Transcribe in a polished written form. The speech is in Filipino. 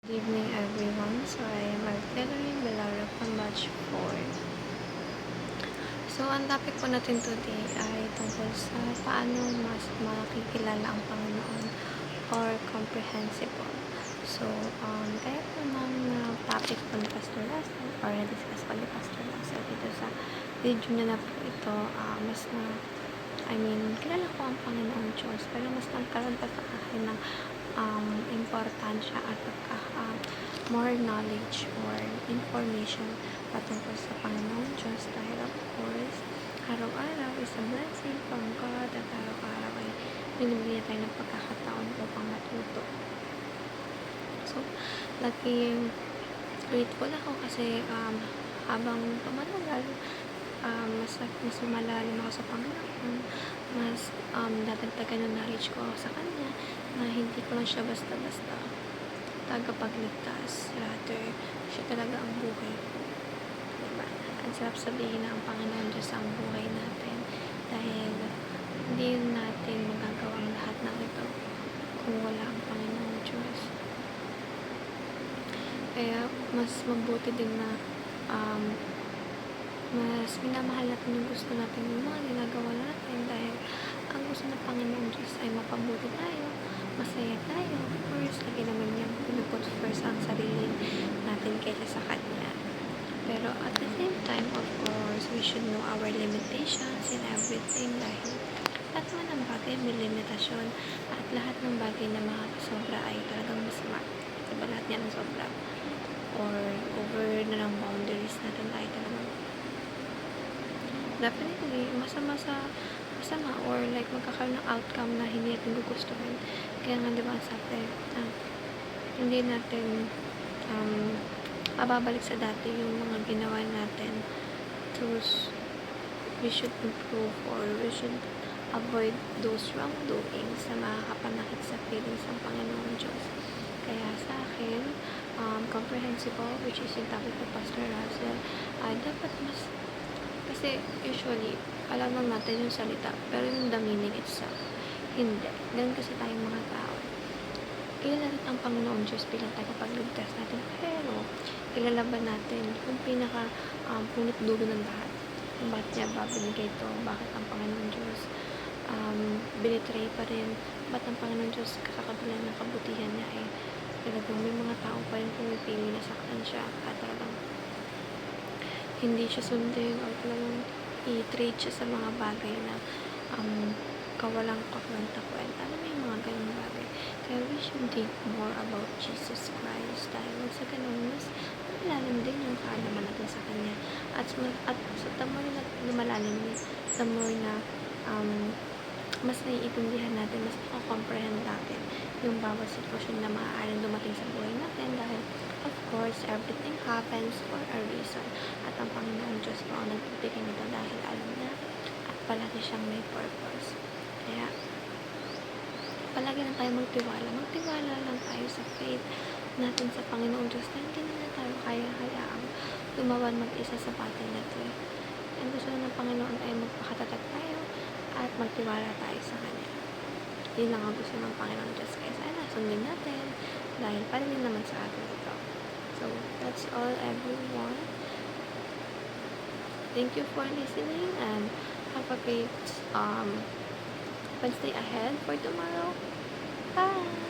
Good evening everyone. So I am Artillery Belara from batch 4. So ang topic po natin today ay tungkol sa paano mas makikilala ang Panginoon or comprehensible. So kaya po ng topic po ni Pastor Russell or na-discuss po ni Pastor Russell dito sa video niya na po ito, kilala ko ang Panginoon Diyos, pero mas nagkaroon pa sa akin ng importansya at more knowledge or information patungkol sa Panginoon Diyos dahil of course araw-araw is a blessing from God at araw-araw ay binibigyan tayo ng pagkakataon upang matuto. So, laging grateful ako kasi habang tumatagal mas lumalalim ako sa Panginoon, mas dadagdagan ng knowledge ko sa Kanya na hindi ko lang siya basta-basta tagapagligtas, rather siya talaga ang buhay ko, diba? Ang sarap sabihin na ang Panginoon Diyos ang buhay natin dahil hindi natin magagawa ang lahat ng ito kung wala ang Panginoon Diyos. Kaya mas mabuti din na mas minamahal natin yung gusto natin yung mga ginagawa natin dahil ang gusto ng Panginoon Diyos ay mapabuti tayo, masaya tayo. Of course, lagi naman niya pinuput first ang sarili natin kaysa sa Kanya. Pero at the same time, of course, we should know our limitations in everything dahil lahat naman ng bagay may limitasyon at lahat ng bagay na sobra ay talagang masama. Diba lahat niya ng sobra or over na ng boundaries natin ay talagang definitely masama or like magkakaroon ng outcome na hindi natin gugustuhin. Kaya nga diba sabi hindi natin mababalik sa dati yung mga ginawa natin. We should improve or we should avoid those wrongdoings na makakapanakit sa feelings ng Panginoon Diyos. Kaya sa akin, comprehensible, which is yung topic ng Pastor Russell, dapat mas kasi usually, alam lang natin yung salita, pero yung the meaning itself, hindi. Ganun kasi tayong mga tao. Kilala natin ang Panginoon Diyos bilang tagapagligtas natin, pero kilala ba natin yung pinaka punot dulo ng lahat? Kung bakit niya ba binigay ito? Bakit ang Panginoon Diyos binitray pa rin? Ba't ang Panginoon Diyos kakabila ng kabutihan niya talagang may mga tao pa rin pumipili na saktan siya at talagang hindi siya sundin o talagang i-trade siya sa mga bagay na kawalang kakwenta-kwenta. Alam mo yung mga ganung bagay. Kaya we should think more about Jesus Christ dahil sa ganun, mas malalim din yung kaalaman natin sa Kanya. At sa the more na lumalalim, the more na mas naiintindihan natin, mas comprehend natin yung bawat sitwasyon na maaaring dumating sa buhay natin dahil of course, everything happens for a reason. At ang Panginoon Diyos po ang nagbibigay nito dahil alam niya at palagi siyang may purpose. Kaya, palagi lang tayo magtiwala. Magtiwala lang tayo sa faith natin sa Panginoon Diyos na hindi na tayo kaya-hayaang lumawan mag-isa sa battle na ito. Ang gusto ng Panginoon ay magpakatatag tayo at magtiwala tayo sa Kanya. Yun lang ang gusto ng Panginoon Diyos. Kaya sana sundin natin dahil para din naman sa atin ito. So, that's all everyone. Thank you for listening and have a great Wednesday ahead for tomorrow. Bye!